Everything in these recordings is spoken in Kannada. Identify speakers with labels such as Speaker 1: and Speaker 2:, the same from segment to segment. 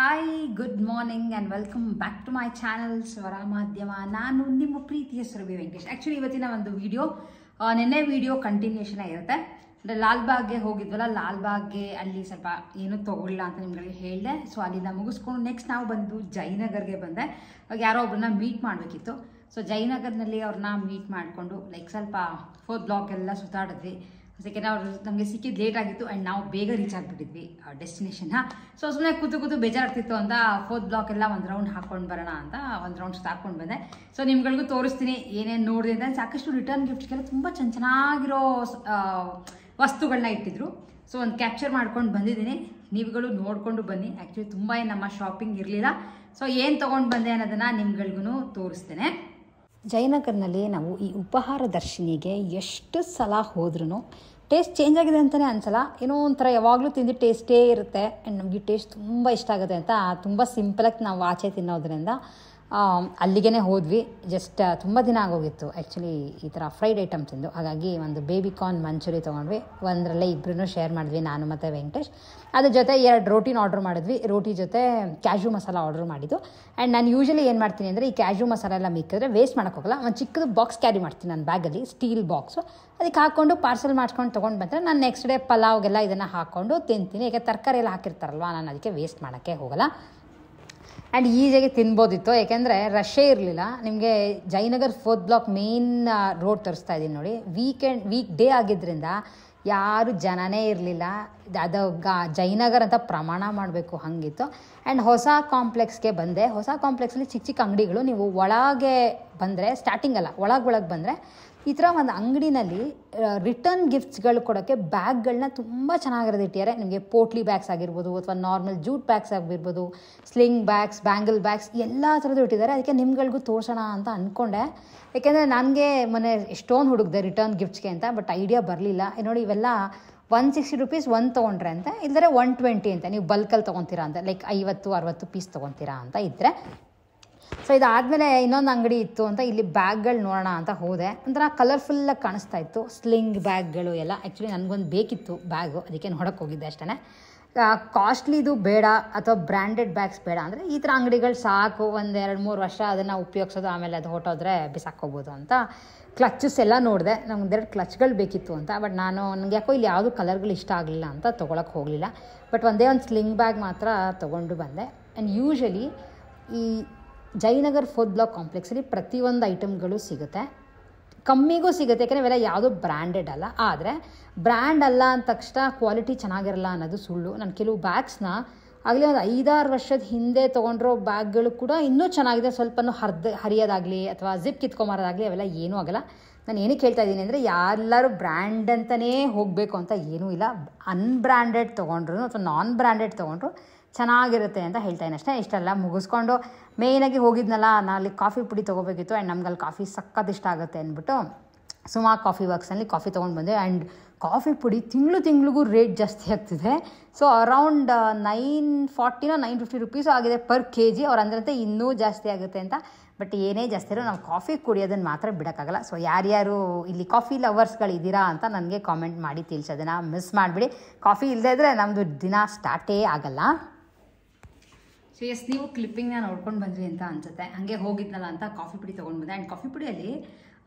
Speaker 1: Hi good morning and welcome back to my channel Swara Madhyama. ನಾನು ನಿಮ್ಮ ಪ್ರೀತಿಯ ಸುರಭಿ ವೆಂಕಟೇಶ್. ಆ್ಯಕ್ಚುಲಿ ಇವತ್ತಿನ ಒಂದು ವಿಡಿಯೋ ನಿನ್ನೆ ವಿಡಿಯೋ ಕಂಟಿನ್ಯೂಷನ್ ಇರುತ್ತೆ. ಅಂದರೆ ಲಾಲ್ಬಾಗ್ಗೆ ಹೋಗಿದ್ವಲ್ಲ, ಲಾಲ್ಬಾಗ್ಗೆ ಅಲ್ಲಿ ಸ್ವಲ್ಪ ಏನೂ ತೊಗೊಳ್ಳ ಅಂತ ನಿಮ್ಗಳಿಗೆ ಹೇಳಿದೆ. ಸೊ ಅಲ್ಲಿಂದ ಮುಗಿಸ್ಕೊಂಡು ನೆಕ್ಸ್ಟ್ ನಾವು ಬಂದು ಜಯನಗರ್ಗೆ ಬಂದೆ. ಅವಾಗ ಯಾರೋ ಒಬ್ಬರನ್ನ ಮೀಟ್ ಮಾಡಬೇಕಿತ್ತು. ಸೊ ಜಯನಗರ್ನಲ್ಲಿ ಅವ್ರನ್ನ ಮೀಟ್ ಮಾಡಿಕೊಂಡು ಸ್ವಲ್ಪ 4th ಬ್ಲಾಕ್ ಎಲ್ಲ ಸುತ್ತಾಡಿದ್ವಿ. ಯಾಕೆಂದರೆ ಅವ್ರು ನಮಗೆ ಸಿಕ್ಕಿದ್ದು ಲೇಟ್ ಆಗಿತ್ತು ಆ್ಯಂಡ್ ನಾವು ಬೇಗ ರೀಚ್ ಆಗಿಬಿಟ್ಟಿದ್ವಿ ಡೆಸ್ಟಿನೇಷನ್ನ. ಸೊ ಸುಮ್ಮನೆ ಕೂತು ಬೇಜಾರಾಗ್ತಿತ್ತು ಅಂತ 4th ಬ್ಲಾಕ್ ಎಲ್ಲ ಒಂದು ರೌಂಡ್ ಹಾಕ್ಕೊಂಡು ಬರೋಣ ಅಂತ ಒಂದು ರೌಂಡ್ ಸುತ್ತಾಕೊಂಡು ಬಂದೆ. ಸೊ ನಿಮ್ಗಳಿಗೂ ತೋರಿಸ್ತೀನಿ ಏನೇನು ನೋಡಿದೆ ಅಂತ. ಸಾಕಷ್ಟು ರಿಟರ್ನ್ ಗಿಫ್ಟ್ಗೆಲ್ಲ ತುಂಬ ಚೆನ್ನಾಗಿರೋ ವಸ್ತುಗಳನ್ನ ಇಟ್ಟಿದ್ರು. ಸೊ ಒಂದು ಕ್ಯಾಪ್ಚರ್ ಮಾಡ್ಕೊಂಡು ಬಂದಿದ್ದೀನಿ, ನೀವುಗಳು ನೋಡಿಕೊಂಡು ಬನ್ನಿ. ಆ್ಯಕ್ಚುಲಿ ತುಂಬ ನಮ್ಮ ಶಾಪಿಂಗ್ ಇರಲಿಲ್ಲ. ಸೊ ಏನು ತೊಗೊಂಡು ಬಂದೆ ಅನ್ನೋದನ್ನು ನಿಮ್ಗಳಿಗೂ ತೋರಿಸ್ತೇನೆ. ಜಯನಗರ್ನಲ್ಲಿ ನಾವು ಈ ಉಪಹಾರ ದರ್ಶಿನಿಗೆ ಎಷ್ಟು ಸಲ ಹೋದ್ರೂ ಟೇಸ್ಟ್ ಚೇಂಜ್ ಆಗಿದೆ ಅಂತಲೇ ಅನ್ಸಲ್ಲ. ಏನೋ ಒಂಥರ ಯಾವಾಗಲೂ ತಿಂದು ಟೇಸ್ಟೇ ಇರುತ್ತೆ ಆ್ಯಂಡ್ ನಮಗೆ ಟೇಸ್ಟ್ ತುಂಬ ಇಷ್ಟ ಆಗುತ್ತೆ ಅಂತ ತುಂಬ ಸಿಂಪಲಾಗಿ ನಾವು ಆಚೆ ತಿನ್ನೋದ್ರಿಂದ ಅಲ್ಲಿಗೆ ಹೋದ್ವಿ. ಜಸ್ಟ್ ತುಂಬ ದಿನ ಆಗೋಗಿತ್ತು ಆ್ಯಕ್ಚುಲಿ ಈ ಥರ ಫ್ರೈಡ್ ಐಟಮ್ ತಿಂದು. ಹಾಗಾಗಿ ಒಂದು ಬೇಬಿ ಕಾರ್ನ್ ಮಂಚೂರಿ ತೊಗೊಂಡ್ವಿ. ಒಂದರಲ್ಲೇ ಇಬ್ಬರೂ ಶೇರ್ ಮಾಡಿದ್ವಿ, ನಾನು ಮತ್ತು ವೆಂಕಟೇಶ್. ಅದ್ರ ಜೊತೆ 2 ರೋಟಿನ ಆರ್ಡ್ರ್ ಮಾಡಿದ್ವಿ. ರೋಟಿ ಜೊತೆ ಕ್ಯಾಶು ಮಸಾಲ ಆರ್ಡ್ರ್ ಮಾಡಿದ್ದು. ಆ್ಯಂಡ್ ನಾನು ಯೂಶಲಿ ಏನು ಮಾಡ್ತೀನಿ ಅಂದರೆ ಈ ಕ್ಯಾಶು ಮಸಾಲ ಎಲ್ಲ ಮಿಕ್ಕಿದ್ರೆ ವೇಸ್ಟ್ ಮಾಡೋಕ್ಕೋಗಲ್ಲ. ಒಂದು ಚಿಕ್ಕದು ಬಾಕ್ಸ್ ಕ್ಯಾರಿ ಮಾಡ್ತೀನಿ ನನ್ನ ಬ್ಯಾಗಲ್ಲಿ, ಸ್ಟೀಲ್ ಬಾಕ್ಸು. ಅದಕ್ಕೆ ಹಾಕ್ಕೊಂಡು ಪಾರ್ಸಲ್ ಮಾಡ್ಕೊಂಡು ತೊಗೊಂಡು ಬಂದರೆ ನಾನು ನೆಕ್ಸ್ಟ್ ಡೇ ಪಲಾವ್ಗೆಲ್ಲ ಇದನ್ನು ಹಾಕ್ಕೊಂಡು ತಿಂತೀನಿ. ಯಾಕೆ ತರಕಾರಿ ಎಲ್ಲ ಹಾಕಿರ್ತಾರಲ್ವ, ನಾನು ಅದಕ್ಕೆ ವೇಸ್ಟ್ ಮಾಡೋಕ್ಕೆ ಹೋಗಲ್ಲ. ಆ್ಯಂಡ್ ಈಸಿಯಾಗಿ ತಿನ್ಬೋದಿತ್ತು, ಯಾಕೆಂದರೆ ರಶ್ಶೇ ಇರಲಿಲ್ಲ. ನಿಮಗೆ Jayanagar 4th block main road ತೋರಿಸ್ತಾ ಇದ್ದೀನಿ ನೋಡಿ. ವೀಕ್ ಡೇ ಆಗಿದ್ದರಿಂದ ಯಾರು ಜನನೇ ಇರಲಿಲ್ಲ. ಅದು ಜಯನಗರ್ ಅಂತ ಪ್ರಮಾಣ ಮಾಡಬೇಕು ಹಾಗಿತ್ತು. ಆ್ಯಂಡ್ ಹೊಸ ಕಾಂಪ್ಲೆಕ್ಸ್ಗೆ ಬಂದೆ. ಹೊಸ ಕಾಂಪ್ಲೆಕ್ಸಲ್ಲಿ ಚಿಕ್ಕ ಅಂಗಡಿಗಳು. ನೀವು ಒಳಗೆ ಬಂದರೆ, ಸ್ಟಾರ್ಟಿಂಗ್ ಅಲ್ಲ ಒಳಗೆ ಬಂದರೆ ಈ ಥರ ಒಂದು ಅಂಗಡಿನಲ್ಲಿ ರಿಟರ್ನ್ ಗಿಫ್ಟ್ಸ್ಗಳು ಕೊಡೋಕ್ಕೆ ಬ್ಯಾಗ್ಗಳನ್ನ ತುಂಬ ಚೆನ್ನಾಗಿರೋದು ಇಟ್ಟಿದ್ದಾರೆ. ನಿಮಗೆ ಪೋಟ್ಲಿ ಬ್ಯಾಗ್ಸ್ ಆಗಿರ್ಬೋದು ಅಥವಾ ನಾರ್ಮಲ್ ಜೂಟ್ ಬ್ಯಾಗ್ಸ್ ಆಗಿರ್ಬೋದು, ಸ್ಲಿಂಗ್ ಬ್ಯಾಗ್ಸ್, ಬ್ಯಾಂಗಲ್ ಬ್ಯಾಗ್ಸ್ ಎಲ್ಲ ಥರದ್ದು ಇಟ್ಟಿದ್ದಾರೆ. ಅದಕ್ಕೆ ನಿಮ್ಗಳಿಗೂ ತೋರಿಸೋಣ ಅಂತ ಅಂದ್ಕೊಂಡೆ. ಯಾಕೆಂದರೆ ನನಗೆ ಮೊನ್ನೆ ಎಷ್ಟೊಂದು ಹುಡುಕ್ದೆ ರಿಟರ್ನ್ ಗಿಫ್ಟ್ಸ್ಗೆ ಅಂತ, ಬಟ್ ಐಡಿಯಾ ಬರಲಿಲ್ಲ. ನೋಡಿ ಇವೆಲ್ಲ 160 ರೂಪೀಸ್ ಒಂದು ತೊಗೊಂಡ್ರೆ ಅಂತ, ಇಲ್ಲದ್ರೆ 120 ಅಂತ. ನೀವು ಬಲ್ಕಲ್ಲಿ ತೊಗೊತೀರಾ ಅಂತ, 50-60 ಪೀಸ್ ತೊಗೊತೀರಾ ಅಂತ ಇದ್ದರೆ. ಸೊ ಇದಾದಮೇಲೆ ಇನ್ನೊಂದು ಅಂಗಡಿ ಇತ್ತು ಅಂತ ಇಲ್ಲಿ ಬ್ಯಾಗ್ಗಳು ನೋಡೋಣ ಅಂತ ಹೋದೆ. ಒಂಥರ ಕಲರ್ಫುಲ್ಲಾಗಿ ಕಾಣಿಸ್ತಾ ಇತ್ತು, ಸ್ಲಿಂಗ್ ಬ್ಯಾಗ್ಗಳು ಎಲ್ಲ. ಆ್ಯಕ್ಚುಲಿ ನನಗೊಂದು ಬೇಕಿತ್ತು ಬ್ಯಾಗು, ಅದಕ್ಕೆ ನೋಡೋಕ್ಕೆ ಹೋಗಿದ್ದೆ ಅಷ್ಟೇ. ಕಾಸ್ಟ್ಲಿದು ಬೇಡ ಅಥವಾ ಬ್ರ್ಯಾಂಡೆಡ್ ಬ್ಯಾಗ್ಸ್ ಬೇಡ ಅಂದರೆ ಈ ಥರ ಅಂಗಡಿಗಳು ಸಾಕು. 1-2-3 ವರ್ಷ ಅದನ್ನು ಉಪಯೋಗಿಸೋದು, ಆಮೇಲೆ ಅದು ಹೊಟ್ಟೋದ್ರೆ ಬಿಸಾಕೋಬೋದು ಅಂತ. ಕ್ಲಚಸ್ ಎಲ್ಲ ನೋಡಿದೆ, ನಮ್ಗೆ 2 ಕ್ಲಚ್ಗಳು ಬೇಕಿತ್ತು ಅಂತ. ಬಟ್ ನನಗೆ ಯಾಕೋ ಇಲ್ಲಿ ಯಾವುದು ಕಲರ್ಗಳು ಇಷ್ಟ ಆಗಲಿಲ್ಲ ಅಂತ ತೊಗೊಳಕ್ಕೆ ಹೋಗಲಿಲ್ಲ. ಬಟ್ ಒಂದೇ ಒಂದು ಸ್ಲಿಂಗ್ ಬ್ಯಾಗ್ ಮಾತ್ರ ತೊಗೊಂಡು ಬಂದೆ. ಆ್ಯಂಡ್ ಯೂಶಲಿ ಈ ಜಯನಗರ್ 4th ಬ್ಲಾಕ್ ಕಾಂಪ್ಲೆಕ್ಸಲ್ಲಿ ಪ್ರತಿಯೊಂದು ಐಟಮ್ಗಳು ಸಿಗುತ್ತೆ, ಕಮ್ಮಿಗೂ ಸಿಗುತ್ತೆ. ಯಾಕೆಂದರೆ ಇವೆಲ್ಲ ಯಾವುದೂ ಬ್ರ್ಯಾಂಡೆಡ್ ಅಲ್ಲ. ಆದರೆ ಬ್ರ್ಯಾಂಡ್ ಅಲ್ಲ ಅಂದ ತಕ್ಷಣ ಕ್ವಾಲಿಟಿ ಚೆನ್ನಾಗಿರಲ್ಲ ಅನ್ನೋದು ಸುಳ್ಳು. ನಾನು ಕೆಲವು ಬ್ಯಾಗ್ಸ್ನ ಆಗಲೇ ಒಂದು 5-6 ವರ್ಷದ ಹಿಂದೆ ತೊಗೊಂಡಿರೋ ಬ್ಯಾಗ್ಗಳು ಕೂಡ ಇನ್ನೂ ಚೆನ್ನಾಗಿದೆ. ಸ್ವಲ್ಪನೂ ಹರಿಯೋದಾಗಲಿ ಅಥವಾ ಜಿಪ್ ಕಿತ್ಕೊಂಬರೋದಾಗಲಿ ಅವೆಲ್ಲ ಏನೂ ಆಗಲ್ಲ. ನಾನು ಏನಕ್ಕೆ ಹೇಳ್ತಾ ಇದ್ದೀನಿ ಅಂದರೆ ಎಲ್ಲರೂ ಬ್ರ್ಯಾಂಡ್ ಅಂತಲೇ ಹೋಗಬೇಕು ಅಂತ ಏನೂ ಇಲ್ಲ. ಅನ್ಬ್ರ್ಯಾಂಡೆಡ್ ತೊಗೊಂಡ್ರು ಅಥವಾ ನಾನ್ ಬ್ರ್ಯಾಂಡೆಡ್ ತೊಗೊಂಡ್ರು ಚೆನ್ನಾಗಿರುತ್ತೆ ಅಂತ ಹೇಳ್ತಾಯಿನಿ ಅಷ್ಟೇ. ಇಷ್ಟೆಲ್ಲ ಮುಗಿಸ್ಕೊಂಡು ಮೇಯ್ನಾಗಿ ಹೋಗಿದ್ನಲ್ಲ, ನಾನು ಅಲ್ಲಿ ಕಾಫಿ ಪುಡಿ ತೊಗೋಬೇಕಿತ್ತು. ಆ್ಯಂಡ್ ನಮ್ಗೆ ಅಲ್ಲಿ ಕಾಫಿ ಸಖತ್ ಇಷ್ಟ ಆಗುತ್ತೆ ಅಂದ್ಬಿಟ್ಟು ಸುಮಾ ಕಾಫಿ ವರ್ಕ್ಸಲ್ಲಿ ಕಾಫಿ ತೊಗೊಂಡು ಬಂದೆ. ಆ್ಯಂಡ್ ಕಾಫಿ ಪುಡಿ ತಿಂಗಳಿಗೂ ರೇಟ್ ಜಾಸ್ತಿ ಆಗ್ತಿದೆ. ಸೊ ಅರೌಂಡ್ 940-950 ರೂಪೀಸು ಆಗಿದೆ ಪರ್ kg. ಅವ್ರು ಅಂದ್ರಂತೆ ಇನ್ನೂ ಜಾಸ್ತಿ ಆಗುತ್ತೆ ಅಂತ. ಬಟ್ ಏನೇ ಜಾಸ್ತಿ ಇರೋ ನಾವು ಕಾಫಿ ಕುಡಿಯೋದನ್ನು ಮಾತ್ರ ಬಿಡೋಕ್ಕಾಗಲ್ಲ. ಸೊ ಯಾರ್ಯಾರು ಇಲ್ಲಿ ಕಾಫಿ ಲವರ್ಸ್ಗಳಿದ್ದೀರಾ ಅಂತ ನನಗೆ ಕಾಮೆಂಟ್ ಮಾಡಿ ತಿಳಿಸೋದನ್ನು ಮಿಸ್ ಮಾಡಿಬಿಡಿ. ಕಾಫಿ ಇಲ್ಲದೇ ಇದ್ದರೆ ನಮ್ಮದು ದಿನ ಸ್ಟಾರ್ಟೇ ಆಗಲ್ಲ. ಸೊ ನೀವು ಕ್ಲಿಪ್ಪಿಂಗ್ನ ನೋಡ್ಕೊಂಡು ಬಂದ್ರಿ ಅಂತ ಅನ್ಸುತ್ತೆ. ಹಾಗೆ ಹೋಗಿದ್ನಲ್ಲ ಅಂತ ಕಾಫಿ ಪುಡಿ ತೊಗೊಂಡು ಬಂದೆ. ಆ್ಯಂಡ್ ಕಾಫಿ ಪುಡಿಯಲ್ಲಿ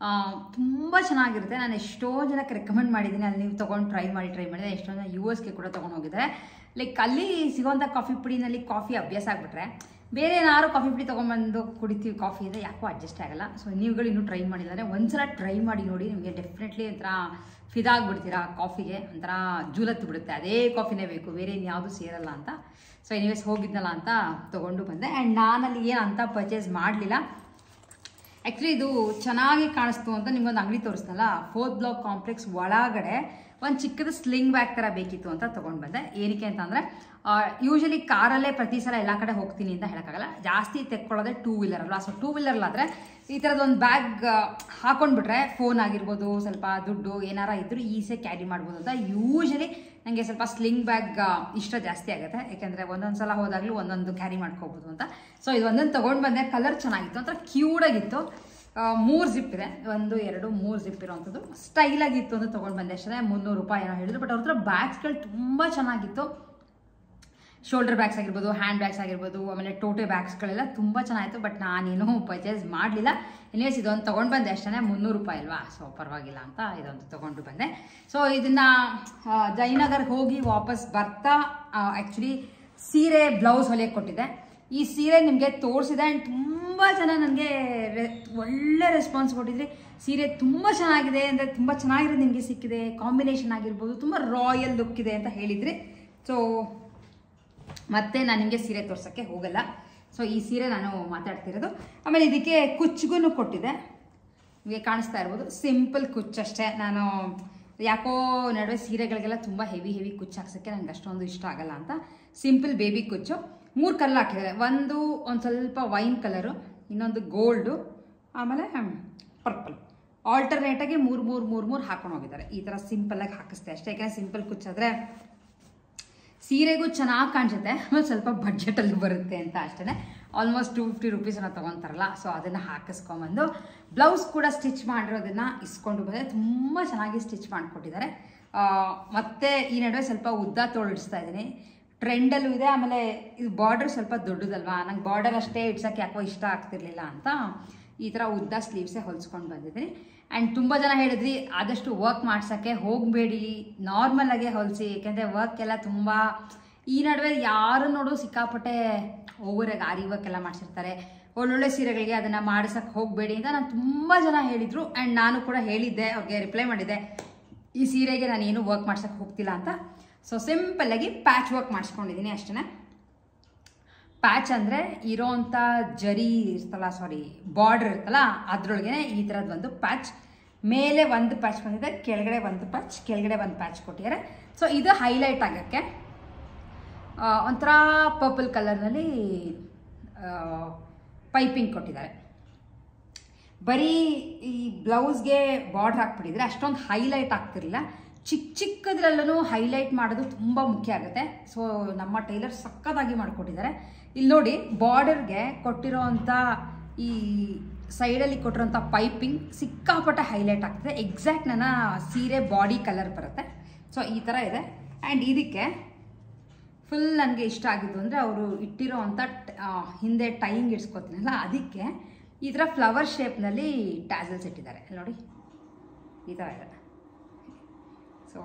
Speaker 1: ತುಂಬ ಚೆನ್ನಾಗಿರುತ್ತೆ. ನಾನು ಎಷ್ಟೋ ಜನಕ್ಕೆ ರೆಕಮೆಂಡ್ ಮಾಡಿದ್ದೀನಿ, ಅಲ್ಲಿ ನೀವು ತೊಗೊಂಡು ಟ್ರೈ ಮಾಡಿದೆ. ಎಷ್ಟೋ ಜನ US ಕೂಡ ತೊಗೊಂಡು ಹೋಗಿದ್ದಾರೆ. ಅಲ್ಲಿ ಸಿಗೋಂಥ ಕಾಫಿ ಪುಡಿನಲ್ಲಿ ಕಾಫಿ ಅಭ್ಯಾಸ ಆಗಿಬಿಟ್ರೆ ಬೇರೆ ಏನಾದ್ರು ಕಾಫಿ ಪುಡಿ ತೊಗೊಂಡ್ಬಂದು ಕುಡಿತೀವಿ ಕಾಫಿ ಅಂದರೆ ಯಾಕೋ ಅಡ್ಜಸ್ಟ್ ಆಗಲ್ಲ. ಸೊ ನೀವುಗಳು ಇನ್ನೂ ಟ್ರೈ ಮಾಡಿದ್ದಾರೆ, ಒಂದ್ಸಲ ಟ್ರೈ ಮಾಡಿ ನೋಡಿ. ನಿಮಗೆ ಡೆಫಿನೆಟ್ಲಿ ಒಂಥರ ಫಿದಾಗ್ಬಿಡ್ತೀರಾ ಕಾಫಿಗೆ. ಒಂಥರ ಜೂಲತ್ತು ಬಿಡುತ್ತೆ, ಅದೇ ಕಾಫಿನೇ ಬೇಕು, ಬೇರೆ ಇನ್ಯಾವುದು ಸೇರಲ್ಲ ಅಂತ. ಸೊ ಎನಿವೇಸ್ ಹೋಗಿದ್ನಲ್ಲ ಅಂತ ತೊಗೊಂಡು ಬಂದೆ. ಆ್ಯಂಡ್ ನಾನಲ್ಲಿ ಏನು ಅಂತ ಪರ್ಚೇಸ್ ಮಾಡಲಿಲ್ಲ. ಆ್ಯಕ್ಚುಲಿ ಇದು ಚೆನ್ನಾಗಿ ಕಾಣಿಸ್ತು ಅಂತ ನಿಮ್ಗೊಂದು ಅಂಗಡಿ ತೋರಿಸ್ನಲ್ಲ, 4th ಬ್ಲಾಕ್ ಕಾಂಪ್ಲೆಕ್ಸ್ ಒಳಗಡೆ ಒಂದು ಚಿಕ್ಕದು ಸ್ಲಿಂಗ್ ಬ್ಯಾಗ್ ಥರ ಬೇಕಿತ್ತು ಅಂತ ತೊಗೊಂಡು ಬಂದೆ. ಏನಕ್ಕೆ ಅಂತಂದರೆ ಯೂಶಲಿ ಕಾರಲ್ಲೇ ಪ್ರತಿ ಸಲ ಎಲ್ಲ ಕಡೆ ಹೋಗ್ತೀನಿ ಅಂತ ಹೇಳೋಕ್ಕಾಗಲ್ಲ. ಜಾಸ್ತಿ ತೆಕ್ಕೊಳ್ಳೋದೆ 2 ವೀಲರ್ ಅಲ್ವಾ. ಸೊ 2 ವೀಲರ್ಲಾದರೆ ಈ ಥರದೊಂದು ಬ್ಯಾಗ್ ಹಾಕೊಂಡ್ಬಿಟ್ರೆ ಫೋನ್ ಆಗಿರ್ಬೋದು, ಸ್ವಲ್ಪ ದುಡ್ಡು ಏನಾರ ಇದ್ದರೂ ಈಸಿಯಾಗಿ ಕ್ಯಾರಿ ಮಾಡ್ಬೋದು ಅಂತ. ಯೂಶಲಿ ನನಗೆ ಸ್ವಲ್ಪ ಸ್ಲಿಂಗ್ ಬ್ಯಾಗ್ ಇಷ್ಟ ಜಾಸ್ತಿ ಆಗುತ್ತೆ. ಯಾಕೆಂದರೆ ಒಂದೊಂದು ಸಲ ಹೋದಾಗಲೂ ಒಂದೊಂದು ಕ್ಯಾರಿ ಮಾಡ್ಕೋಬೋದು ಅಂತ. ಸೊ ಇದು ಒಂದೊಂದು ತೊಗೊಂಡು ಬಂದೆ. ಕಲರ್ ಚೆನ್ನಾಗಿತ್ತು, ಒಂಥರ ಕ್ಯೂಟಾಗಿತ್ತು. 3 ಜಿಪ್ ಇದೆ, 1 2 3 ಜಿಪ್ ಇರೋವಂಥದ್ದು. ಸ್ಟೈಲಾಗಿತ್ತು ಅಂತ ತೊಗೊಂಡು ಬಂದೆ ಅಷ್ಟೇ. 300 ರೂಪಾಯಿ ಏನೋ ಹೇಳಿದ್ರು. ಬಟ್ ಅವ್ರ ಹತ್ರ ಬ್ಯಾಗ್ಸ್ಗಳು ತುಂಬ ಚೆನ್ನಾಗಿತ್ತು. ಶೋಲ್ಡರ್ ಬ್ಯಾಗ್ಸ್ ಆಗಿರ್ಬೋದು, ಹ್ಯಾಂಡ್ ಬ್ಯಾಗ್ಸ್ ಆಗಿರ್ಬೋದು, ಆಮೇಲೆ ಟೋಟೆ ಬ್ಯಾಗ್ಸ್ಗಳೆಲ್ಲ ತುಂಬ ಚೆನ್ನಾಗಿತ್ತು. ಬಟ್ ನಾನೇನು ಪರ್ಚೇಸ್ ಮಾಡಲಿಲ್ಲ. ಎನಿವೇಸ್ ಇದೊಂದು ತೊಗೊಂಡು ಬಂದೆ ಅಷ್ಟೇ, 300 ರೂಪಾಯಿ ಅಲ್ವಾ, ಸೊ ಪರವಾಗಿಲ್ಲ ಅಂತ ಇದೊಂದು ತೊಗೊಂಡು ಬಂದೆ. ಸೊ ಇದನ್ನು ಜಯನಗರ್ಗೆ ಹೋಗಿ ವಾಪಸ್ ಬರ್ತಾ ಆ್ಯಕ್ಚುಲಿ ಸೀರೆ ಬ್ಲೌಸ್ ಹೊಲಿಯಕ್ಕೆ ಕೊಟ್ಟಿದ್ದೆ. ಈ ಸೀರೆ ನಿಮಗೆ ತೋರಿಸಿದೆ ಆ್ಯಂಡ್ ತುಂಬ ಜನ ನನಗೆ ಒಳ್ಳೆ ರೆಸ್ಪಾನ್ಸ್ ಕೊಟ್ಟಿದ್ರಿ. ಸೀರೆ ತುಂಬ ಚೆನ್ನಾಗಿದೆ ಅಂದರೆ ತುಂಬ ಚೆನ್ನಾಗಿರೋದು ನಿಮಗೆ ಸಿಕ್ಕಿದೆ, ಕಾಂಬಿನೇಷನ್ ಆಗಿರ್ಬೋದು, ತುಂಬ ರಾಯಲ್ ಲುಕ್ ಇದೆ ಅಂತ ಹೇಳಿದ್ರಿ. ಸೊ ಮತ್ತೆ ನಾನು ನಿಮಗೆ ಸೀರೆ ತೋರ್ಸೋಕ್ಕೆ ಹೋಗಲ್ಲ. ಸೊ ಈ ಸೀರೆ ನಾನು ಮಾತಾಡ್ತಿರೋದು. ಆಮೇಲೆ ಇದಕ್ಕೆ ಕುಚ್ಚಿಗೂ ಕೊಟ್ಟಿದೆ, ನಿಮಗೆ ಕಾಣಿಸ್ತಾ ಇರ್ಬೋದು, ಸಿಂಪಲ್ ಕುಚ್ಚಷ್ಟೇ. ನಾನು ಯಾಕೋ ನಡುವೆ ಸೀರೆಗಳಿಗೆಲ್ಲ ತುಂಬ ಹೆವಿ ಕುಚ್ಚು ಹಾಕ್ಸೋಕ್ಕೆ ನನಗೆ ಅಷ್ಟೊಂದು ಇಷ್ಟ ಆಗಲ್ಲ ಅಂತ ಸಿಂಪಲ್ ಬೇಬಿ ಕುಚ್ಚು. 3 ಕಲರ್ ಹಾಕಿದ್ದಾರೆ. ಒಂದು ಸ್ವಲ್ಪ ವೈನ್ ಕಲರು, ಇನ್ನೊಂದು ಗೋಲ್ಡು, ಆಮೇಲೆ ಪರ್ಪಲ್. ಆಲ್ಟರ್ನೇಟಾಗಿ 3 ಹಾಕೊಂಡು ಹೋಗಿದ್ದಾರೆ. ಈ ಥರ ಸಿಂಪಲ್ಲಾಗಿ ಹಾಕಿಸ್ತೆ ಅಷ್ಟೇ. ಯಾಕೆಂದರೆ ಸಿಂಪಲ್ ಕುಚ್ಚಾದರೆ ಸೀರೆಗೂ ಚೆನ್ನಾಗಿ ಕಾಣಿಸುತ್ತೆ, ಆಮೇಲೆ ಸ್ವಲ್ಪ ಬಡ್ಜೆಟಲ್ಲಿ ಬರುತ್ತೆ ಅಂತ ಅಷ್ಟೇ. ಆಲ್ಮೋಸ್ಟ್ 250 ರೂಪೀಸನ್ನ ತೊಗೊತಾರಲ್ಲ, ಸೊ ಅದನ್ನು ಹಾಕಿಸ್ಕೊಂಬಂದು ಬ್ಲೌಸ್ ಕೂಡ ಸ್ಟಿಚ್ ಮಾಡಿರೋದನ್ನು ಇಸ್ಕೊಂಡು ಬಂದರೆ ತುಂಬ ಚೆನ್ನಾಗಿ ಸ್ಟಿಚ್ ಮಾಡಿಕೊಟ್ಟಿದ್ದಾರೆ. ಮತ್ತು ಈ ನಡುವೆ ಸ್ವಲ್ಪ ಉದ್ದ ತೋಳಿಸ್ತಾ ಇದ್ದೀನಿ, ಟ್ರೆಂಡಲ್ಲೂ ಇದೆ. ಆಮೇಲೆ ಇದು ಬಾರ್ಡರ್ ಸ್ವಲ್ಪ ದೊಡ್ಡದಲ್ವಾ, ನಂಗೆ ಬಾರ್ಡರ್ ಅಷ್ಟೇ ಇಡ್ಸೋಕ್ಕೆ ಯಾಕೋ ಇಷ್ಟ ಆಗ್ತಿರ್ಲಿಲ್ಲ ಅಂತ ಈ ಥರ ಉದ್ದ ಸ್ಲೀವ್ಸೇ ಹೊಲ್ಸ್ಕೊಂಡು ಬಂದಿದ್ದೀನಿ. ಆ್ಯಂಡ್ ತುಂಬ ಜನ ಹೇಳಿದ್ರಿ ಆದಷ್ಟು ವರ್ಕ್ ಮಾಡ್ಸೋಕ್ಕೆ ಹೋಗಬೇಡಿ, ನಾರ್ಮಲಾಗೆ ಹೊಲಿಸಿ, ಏಕೆಂದರೆ ವರ್ಕ್ ಎಲ್ಲ ತುಂಬ ಈ ನಡುವೆ ಯಾರು ನೋಡು ಸಿಕ್ಕಾಪಟ್ಟೆ ಓವರಾಗಿ ಆರಿ ವರ್ಕ್ ಎಲ್ಲ ಮಾಡಿಸಿರ್ತಾರೆ. ಒಳ್ಳೊಳ್ಳೆ ಸೀರೆಗಳಿಗೆ ಅದನ್ನು ಮಾಡಿಸೋಕ್ಕೆ ಹೋಗಬೇಡಿ ಅಂತ ನಾನು ತುಂಬ ಜನ ಹೇಳಿದರು. ಆ್ಯಂಡ್ ನಾನು ಕೂಡ ಹೇಳಿದ್ದೆ, ಅವ್ರಿಗೆ ರಿಪ್ಲೈ ಮಾಡಿದ್ದೆ, ಈ ಸೀರೆಗೆ ನಾನು ಏನು ವರ್ಕ್ ಮಾಡ್ಸೋಕ್ಕೆ ಹೋಗ್ತಿಲ್ಲ ಅಂತ. ಸೊ ಸಿಂಪಲ್ಲಾಗಿ ಪ್ಯಾಚ್ ವರ್ಕ್ ಮಾಡಿಸ್ಕೊಂಡಿದ್ದೀನಿ ಅಷ್ಟೇ. ಪ್ಯಾಚ್ ಅಂದರೆ ಇರೋವಂಥ ಜರಿ ಇರ್ತಲ್ಲ, ಬಾರ್ಡ್ರ್ ಇರ್ತಲ್ಲ, ಅದರೊಳಗೆ ಈ ಥರದ್ದು ಒಂದು ಪ್ಯಾಚ್, ಮೇಲೆ ಒಂದು ಪ್ಯಾಚ್ ಬಂದಿದೆ, ಕೆಳಗಡೆ ಒಂದು ಪ್ಯಾಚ್ ಕೊಟ್ಟಿದ್ದಾರೆ. ಸೊ ಇದು ಹೈಲೈಟ್ ಆಗೋಕ್ಕೆ ಒಂಥರ ಪರ್ಪಲ್ ಕಲರ್ನಲ್ಲಿ ಪೈಪಿಂಗ್ ಕೊಟ್ಟಿದ್ದಾರೆ. ಬರೀ ಈ ಬ್ಲೌಸ್ಗೆ ಬಾರ್ಡ್ರ್ ಹಾಕ್ಬಿಟ್ಟಿದ್ರೆ ಅಷ್ಟೊಂದು ಹೈಲೈಟ್ ಆಗ್ತಿರಲಿಲ್ಲ. ಚಿಕ್ಕದ್ರಲ್ಲೂ ಹೈಲೈಟ್ ಮಾಡೋದು ತುಂಬ ಮುಖ್ಯ ಆಗುತ್ತೆ. ಸೊ ನಮ್ಮ ಟೈಲರ್ ಸಕ್ಕತ್ತಾಗಿ ಮಾಡಿಕೊಟ್ಟಿದ್ದಾರೆ. ಇಲ್ಲಿ ನೋಡಿ, ಬಾರ್ಡರ್ಗೆ ಕೊಟ್ಟಿರೋವಂಥ ಈ ಸೈಡಲ್ಲಿ ಕೊಟ್ಟಿರೋಂಥ ಪೈಪಿಂಗ್ ಸಿಕ್ಕಾಪಟ್ಟೆ ಹೈಲೈಟ್ ಆಗ್ತದೆ. ಎಕ್ಸಾಕ್ಟ್ ನನ್ನ ಸೀರೆ ಬಾಡಿ ಕಲರ್ ಬರುತ್ತೆ. ಸೊ ಈ ಥರ ಇದೆ. ಆ್ಯಂಡ್ ಇದಕ್ಕೆ ಫುಲ್ ನನಗೆ ಇಷ್ಟ ಆಗಿದ್ದು ಅಂದರೆ ಅವರು ಇಟ್ಟಿರೋ ಅಂಥ ಹಿಂದೆ ಟೈಯಿಂಗ್ ಇಡ್ಸ್ಕೊತೀನಲ್ಲ, ಅದಕ್ಕೆ ಈ ಥರ ಫ್ಲವರ್ ಶೇಪ್ನಲ್ಲಿ ಟ್ಯಾಸಲ್ಸ್ ಇಟ್ಟಿದ್ದಾರೆ ನೋಡಿ, ಈ ಥರ ಇದೆ. ಸೊ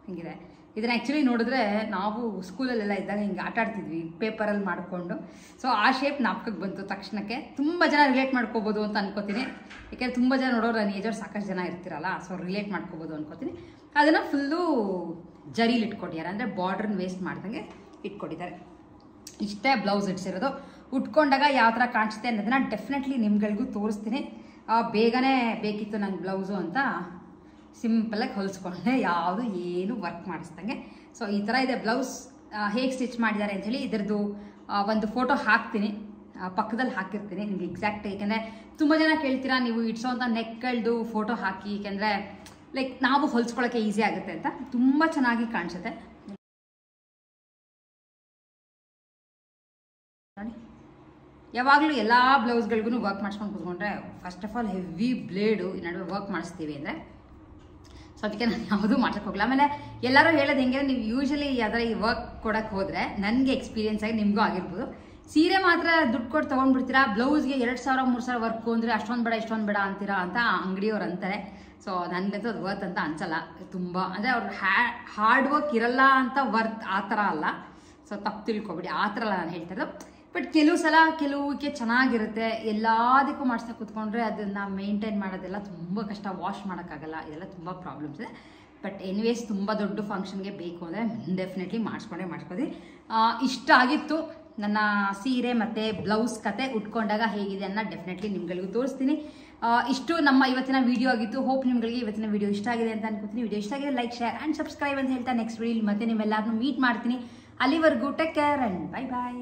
Speaker 1: ಹಿಂಗಿದೆ. ಇದನ್ನು ಆ್ಯಕ್ಚುಲಿ ನೋಡಿದ್ರೆ ನಾವು ಸ್ಕೂಲಲ್ಲೆಲ್ಲ ಇದ್ದಾಗ ಹಿಂಗೆ ಆಟ ಆಡ್ತಿದ್ವಿ ಪೇಪರಲ್ಲಿ ಮಾಡಿಕೊಂಡು. ಸೊ ಆ ಶೇಪ್ ನಾಪಕಕ್ಕೆ ಬಂತು ತಕ್ಷಣಕ್ಕೆ. ತುಂಬ ಜನ ರಿಲೇಟ್ ಮಾಡ್ಕೋಬೋದು ಅಂತ ಅನ್ಕೋತೀನಿ, ಯಾಕೆಂದರೆ ತುಂಬ ಜನ ನೋಡೋರು ನನ್ನ ಏಜವ್ರು ಸಾಕಷ್ಟು ಜನ ಇರ್ತಿರಲ್ಲ, ಸೊ ರಿಲೇಟ್ ಮಾಡ್ಕೋಬೋದು ಅನ್ಕೋತೀನಿ. ಅದನ್ನು ಫುಲ್ಲು ಜರೀಲಿ ಇಟ್ಕೊಟ್ಟಿದ್ದಾರೆ, ಅಂದರೆ ಬಾರ್ಡ್ರನ್ನ ವೇಸ್ಟ್ ಮಾಡ್ದಂಗೆ ಇಟ್ಕೊಟ್ಟಿದ್ದಾರೆ. ಇಷ್ಟೇ ಬ್ಲೌಸ್ ಇಡ್ಸಿರೋದು. ಉಟ್ಕೊಂಡಾಗ ಯಾವ ಥರ ಕಾಣಿಸುತ್ತೆ ಅನ್ನೋದನ್ನ ಡೆಫಿನೆಟ್ಲಿ ನಿಮ್ಗಳಿಗೂ ತೋರಿಸ್ತೀನಿ. ಬೇಗನೆ ಬೇಕಿತ್ತು ನಂಗೆ ಬ್ಲೌಸು ಅಂತ ಸಿಂಪಲಾಗಿ ಹೊಲಿಸ್ಕೊಂಡೆ, ಯಾವುದು ಏನು ವರ್ಕ್ ಮಾಡಿಸ್ದಂಗೆ. ಸೊ ಈ ಥರ ಇದೆ ಬ್ಲೌಸ್. ಹೇಗೆ ಸ್ಟಿಚ್ ಮಾಡಿದ್ದಾರೆ ಅಂಥೇಳಿ ಇದರದ್ದು ಒಂದು ಫೋಟೋ ಹಾಕ್ತೀನಿ, ಪಕ್ಕದಲ್ಲಿ ಹಾಕಿರ್ತೀನಿ ನಿಮ್ಗೆ ಎಕ್ಸಾಕ್ಟ್. ಏಕೆಂದರೆ ತುಂಬ ಜನ ಕೇಳ್ತೀರಾ ನೀವು ಇಡ್ಸೋವಂಥ ನೆಕ್ಗಳದ್ದು ಫೋಟೋ ಹಾಕಿ, ಏಕೆಂದರೆ ಲೈಕ್ ನಾವು ಹೊಲಿಸ್ಕೊಳ್ಳೋಕ್ಕೆ ಈಸಿ ಆಗುತ್ತೆ ಅಂತ. ತುಂಬ ಚೆನ್ನಾಗಿ ಕಾಣಿಸುತ್ತೆ ನೋಡಿ. ಯಾವಾಗಲೂ ಎಲ್ಲ ಬ್ಲೌಸ್ಗಳಿಗೂ ವರ್ಕ್ ಮಾಡ್ಸ್ಕೊಂಡು ಕೂತ್ಕೊಂಡ್ರೆ first of all heavy blade ಈ ನಡುವೆ ವರ್ಕ್ ಮಾಡಿಸ್ತೀವಿ ಅಂದರೆ, ಸೊ ಅದಕ್ಕೆ ನಾನು ಯಾವುದೂ ಮಾಡ್ಸೋಕ್ಕೆ ಹೋಗಲ್ಲ. ಆಮೇಲೆ ಎಲ್ಲರೂ ಹೇಳೋದು ಹೆಂಗೆ, ನೀವು ಯೂಶಲಿ ಯಾವ್ದಾರ ಈ ವರ್ಕ್ ಕೊಡೋಕ್ಕೆ ಹೋದರೆ, ನನಗೆ ಎಕ್ಸ್ಪೀರಿಯನ್ಸ್ ಆಗಿ ನಿಮಗೂ ಆಗಿರ್ಬೋದು, ಸೀರೆ ಮಾತ್ರ ದುಡ್ಡು ಕೊಟ್ಟು ತೊಗೊಂಡ್ಬಿಡ್ತೀರಾ, ಬ್ಲೌಸ್ಗೆ 2000-3000 ವರ್ಕು ಅಂದರೆ ಅಷ್ಟೊಂದು ಬೇಡ ಇಷ್ಟೊಂದು ಬೇಡ ಅಂತೀರಾ ಅಂತ ಅಂಗಡಿಯವ್ರು ಅಂತಾರೆ. ಸೊ ನನಗಂತೂ ಅದು ವರ್ತ್ ಅಂತ ಅನ್ಸಲ್ಲ. ತುಂಬ ಅಂದರೆ ಅವ್ರು ಹಾರ್ಡ್ ವರ್ಕ್ ಇರಲ್ಲ ಅಂತ ವರ್ತ್ ಆ ಥರ ಅಲ್ಲ. ಸೊ ತಪ್ಪು ತಿಳ್ಕೊಬೇಡಿ, ಆ ಥರ ಅಲ್ಲ ನಾನು ಹೇಳ್ತಿರೋದು. ಬಟ್ ಕೆಲವು ಸಲ ಕೆಲವಕ್ಕೆ ಚೆನ್ನಾಗಿರುತ್ತೆ, ಎಲ್ಲದಕ್ಕೂ ಮಾಡ್ಸೋಕೆ ಕೂತ್ಕೊಂಡ್ರೆ ಅದನ್ನು ಮೇಂಟೈನ್ ಮಾಡೋದೆಲ್ಲ ತುಂಬ ಕಷ್ಟ, ವಾಶ್ ಮಾಡೋಕ್ಕಾಗಲ್ಲ, ಇದೆಲ್ಲ ತುಂಬ ಪ್ರಾಬ್ಲಮ್ಸ್ ಇದೆ. ಬಟ್ ಎನಿವೇಸ್ ತುಂಬ ದೊಡ್ಡ ಫಂಕ್ಷನ್ಗೆ ಬೇಕು ಅಂದರೆ ಡೆಫಿನೆಟ್ಲಿ ಮಾಡಿಸ್ಕೊಡಿ. ಇಷ್ಟ ಆಗಿತ್ತು ನನ್ನ ಸೀರೆ ಮತ್ತು ಬ್ಲೌಸ್ ಕತೆ. ಉಟ್ಕೊಂಡಾಗ ಹೇಗಿದೆ ಅನ್ನೋ ಡೆಫಿನೆಟ್ಲಿ ನಿಮ್ಗಳಿಗೂ ತೋರಿಸ್ತೀನಿ. ಇಷ್ಟು ನಮ್ಮ ಇವತ್ತಿನ ವಿಡಿಯೋ ಆಗಿತ್ತು. ಹೋಪ್ ನಿಮ್ಗಳಿಗೆ ಇವತ್ತಿನ ವಿಡಿಯೋ ಇಷ್ಟ ಆಗಿದೆ ಅಂತ ಅನ್ಕೋತೀನಿ. ವಿಡಿಯೋ ಇಷ್ಟ ಆಗಿದೆ ಲೈಕ್, ಶೇರ್ ಆ್ಯಂಡ್ ಸಬ್ಸ್ಕ್ರೈಬ್ ಅಂತ ಹೇಳ್ತಾ ನೆಕ್ಸ್ಟ್ ವಿಡಿಯೋ ಮತ್ತೆ ನಿಮ್ಮೆಲ್ಲರನ್ನೂ ಮೀಟ್ ಮಾಡ್ತೀನಿ. ಅಲ್ಲಿವರೆಗೂ take care and bye bye.